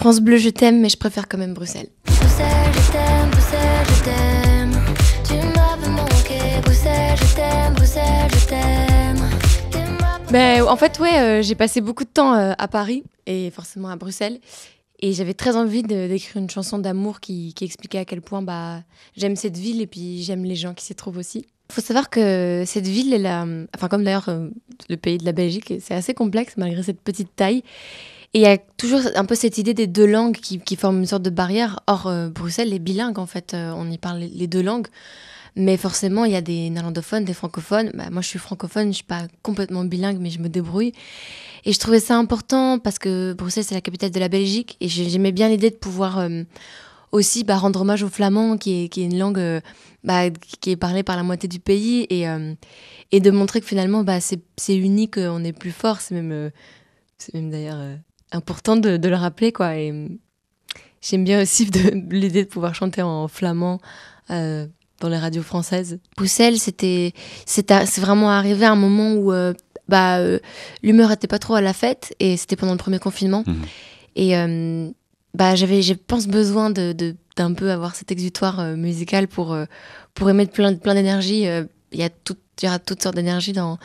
France Bleu, je t'aime, mais je préfère quand même Bruxelles. Bruxelles, je t'aime, Bruxelles, je t'aime. Tu m'avais manqué, Bruxelles, je t'aime, Bruxelles, je t'aime. En fait, j'ai passé beaucoup de temps à Paris et forcément à Bruxelles. Et j'avais très envie d'écrire une chanson d'amour qui expliquait à quel point j'aime cette ville et puis j'aime les gens qui s'y trouvent aussi. Il faut savoir que cette ville, comme d'ailleurs le pays de la Belgique, c'est assez complexe malgré cette petite taille. Et il y a toujours un peu cette idée des deux langues qui forment une sorte de barrière. Or, Bruxelles est bilingue en fait, on y parle les deux langues. Mais forcément, il y a des néerlandophones, des francophones. Moi, je suis francophone, je ne suis pas complètement bilingue, mais je me débrouille. Et je trouvais ça important parce que Bruxelles, c'est la capitale de la Belgique. Et j'aimais bien l'idée de pouvoir aussi rendre hommage au flamand, qui est une langue qui est parlée par la moitié du pays. Et de montrer que finalement, c'est unique, on est plus fort. C'est même d'ailleurs important de le rappeler, quoi. Et j'aime bien aussi l'idée de pouvoir chanter en flamand dans les radios françaises. Bruxelles, c'est vraiment arrivé à un moment où l'humeur était pas trop à la fête, et c'était pendant le premier confinement. Et j'avais, je pense, besoin d'un peu avoir cet exutoire musical pour émettre plein d'énergie. Il y aura toutes sortes d'énergie dans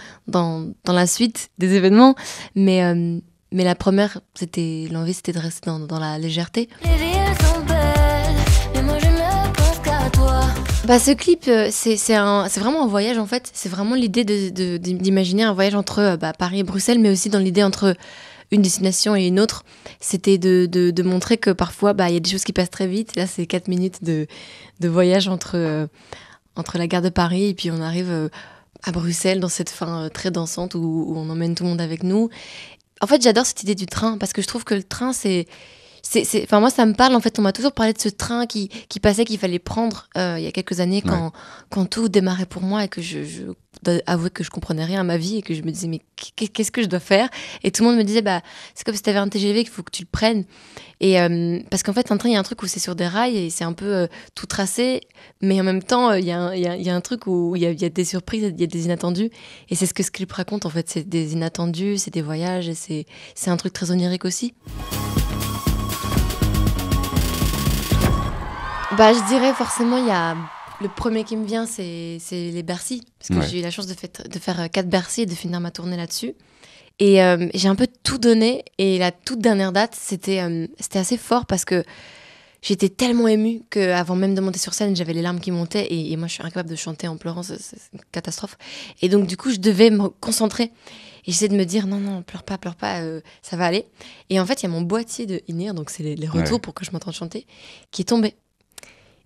la suite des événements, mais la première, l'envie, c'était de rester dans la légèreté. Les villes sont belles, mais moi je ne pense qu'à toi. Ce clip, c'est vraiment un voyage en fait. C'est vraiment l'idée d'imaginer un voyage entre Paris et Bruxelles, mais aussi dans l'idée entre une destination et une autre. C'était de montrer que parfois, il y a des choses qui passent très vite. Là, c'est 4 minutes de voyage entre la gare de Paris et puis on arrive à Bruxelles dans cette fin très dansante où on emmène tout le monde avec nous. En fait, j'adore cette idée du train parce que je trouve que le train, moi, ça me parle. En fait, on m'a toujours parlé de ce train qui passait, qu'il fallait prendre il y a quelques années quand tout démarrait pour moi et que je dois avouer que je comprenais rien à ma vie et que je me disais mais qu'est-ce que je dois faire? Et tout le monde me disait c'est comme si tu avais un TGV qu'il faut que tu le prennes. Et parce qu'en fait, un train, il y a un truc où c'est sur des rails et c'est un peu tout tracé, mais en même temps, il y a un truc où il y a des surprises, il y a des inattendus. Et c'est ce que ce clip raconte, en fait. C'est des inattendus, c'est des voyages et c'est un truc très onirique aussi. Je dirais forcément, il y a le premier qui me vient, c'est les Bercy, parce que j'ai eu la chance de faire 4 Bercy et de finir ma tournée là-dessus. Et j'ai un peu tout donné, et la toute dernière date, c'était assez fort parce que j'étais tellement émue qu'avant même de monter sur scène, j'avais les larmes qui montaient, et moi je suis incapable de chanter en pleurant, c'est une catastrophe. Et donc du coup, je devais me concentrer. Et j'essayais de me dire non, pleure pas, ça va aller. Et en fait, il y a mon boîtier de in-ear, donc c'est les retours pour que je m'entende chanter, qui est tombé.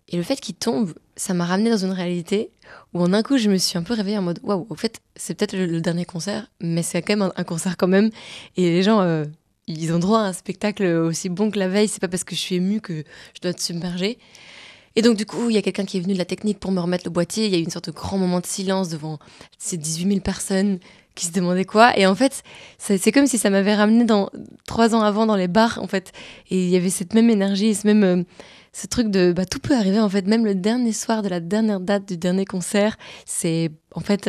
Et le fait qu'il tombe, ça m'a ramené dans une réalité où en un coup, je me suis un peu réveillée en mode waouh, au fait, c'est peut-être le dernier concert, mais c'est quand même un concert quand même. Et les gens, ils ont droit à un spectacle aussi bon que la veille. C'est pas parce que je suis émue que je dois être submergée. Et donc, du coup, il y a quelqu'un qui est venu de la technique pour me remettre le boîtier. Il y a eu une sorte de grand moment de silence devant ces 18 000 personnes qui se demandaient quoi. Et en fait, c'est comme si ça m'avait ramené 3 ans avant dans les bars, en fait. Et il y avait cette même énergie, ce truc de tout peut arriver en fait, même le dernier soir de la dernière date du dernier concert, c'est en fait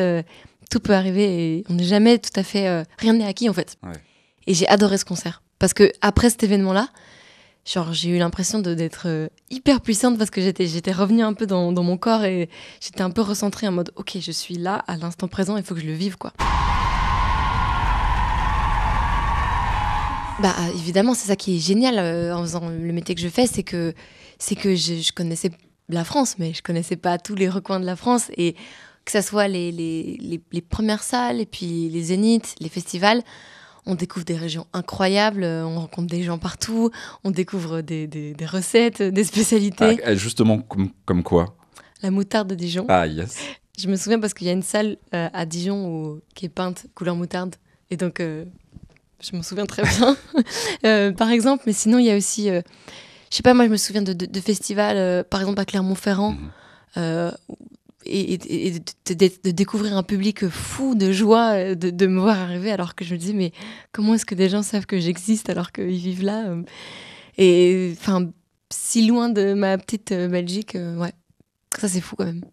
tout peut arriver et on n'est jamais tout à fait rien n'est acquis en fait. Et j'ai adoré ce concert parce que après cet événement-là, j'ai eu l'impression d'être hyper puissante parce que j'étais revenue un peu dans mon corps et j'étais un peu recentrée en mode ok, je suis là à l'instant présent, il faut que je le vive quoi. Évidemment, c'est ça qui est génial en faisant le métier que je fais, c'est que je connaissais la France, mais je connaissais pas tous les recoins de la France. Et que ça soit les premières salles, et puis les zéniths, les festivals, on découvre des régions incroyables, on rencontre des gens partout, on découvre des recettes, des spécialités. Justement, comme quoi? La moutarde de Dijon. Ah, yes. Je me souviens parce qu'il y a une salle à Dijon qui est peinte couleur moutarde. Et donc, je me souviens très bien, par exemple. Mais sinon, il y a aussi... je sais pas, moi je me souviens de festivals, par exemple à Clermont-Ferrand, et de découvrir un public fou de joie, de me voir arriver alors que je me disais mais comment est-ce que des gens savent que j'existe alors qu'ils vivent là et enfin si loin de ma petite Belgique, ça c'est fou quand même.